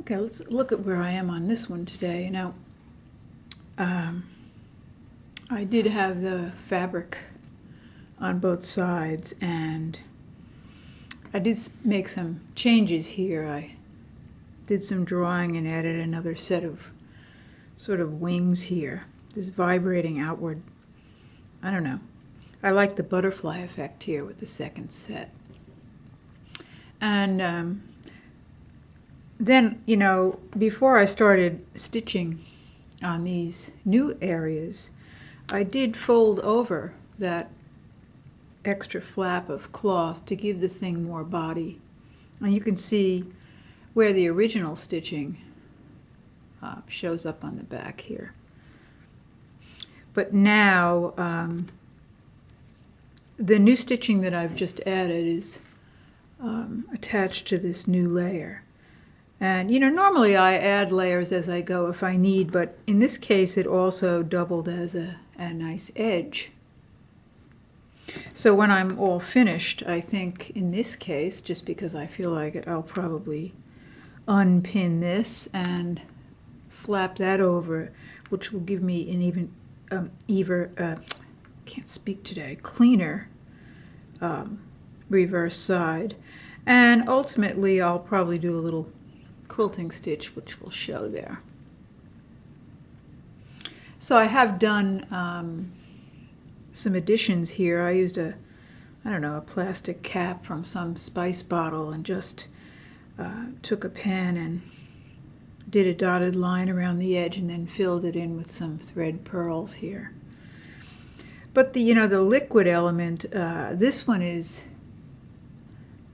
Okay, let's look at where I am on this one today. Now, I did have the fabric on both sides, and I did make some changes here. I did some drawing and added another set of sort of wings here. This vibrating outward. I don't know. I like the butterfly effect here with the second set. And then, you know, before I started stitching on these new areas, I did fold over that extra flap of cloth to give the thing more body. And you can see where the original stitching shows up on the back here. But now, the new stitching that I've just added is attached to this new layer. And you know, normally I add layers as I go if I need, but in this case it also doubled as a nice edge. So when I'm all finished, I think in this case, just because I feel like it, I'll probably unpin this and flap that over, which will give me an can't speak today, cleaner reverse side. And ultimately I'll probably do a little quilting stitch, which will show there. So I have done some additions here. I used I don't know, a plastic cap from some spice bottle and just took a pen and did a dotted line around the edge and then filled it in with some thread pearls here. But the liquid element, this one is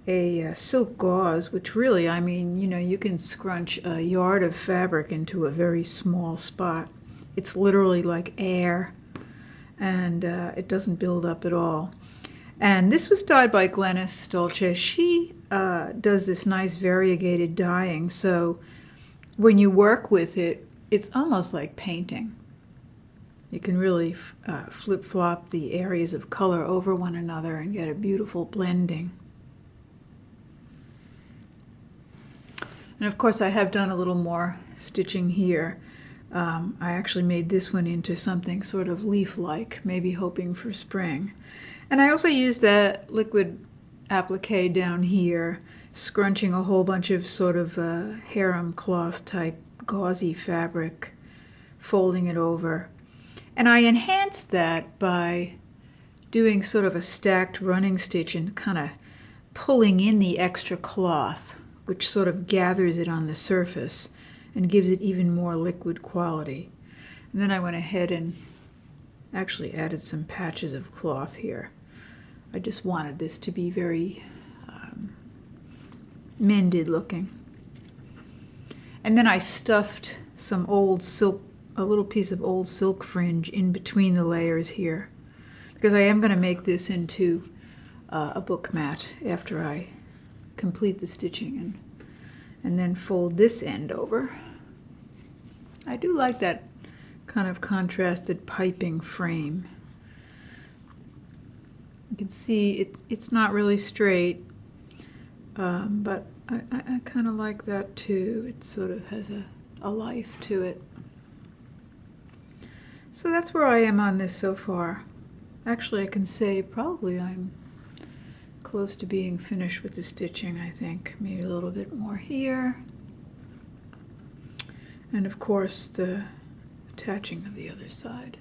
a silk gauze, which really, I mean, you can scrunch a yard of fabric into a very small spot. It's literally like air, and it doesn't build up at all. And this was dyed by Glennis Dolce. She does this nice variegated dyeing, so when you work with it, it's almost like painting. You can really flip-flop the areas of color over one another and get a beautiful blending. And of course I have done a little more stitching here. I actually made this one into something sort of leaf-like, maybe hoping for spring. And I also used that liquid applique down here, scrunching a whole bunch of sort of harem cloth type gauzy fabric, folding it over. And I enhanced that by doing sort of a stacked running stitch and kind of pulling in the extra cloth, which sort of gathers it on the surface and gives it even more liquid quality. And then I went ahead and actually added some patches of cloth here. I just wanted this to be very mended looking. And then I stuffed some old silk, a little piece of old silk fringe in between the layers here, because I am going to make this into a book mat after I complete the stitching and then fold this end over. I do like that kind of contrasted piping frame. You can see it's not really straight, but I kind of like that too. It sort of has a life to it. So that's where I am on this so far. Actually, I can say probably I'm close to being finished with the stitching, I think. Maybe a little bit more here. And of course the attaching of the other side.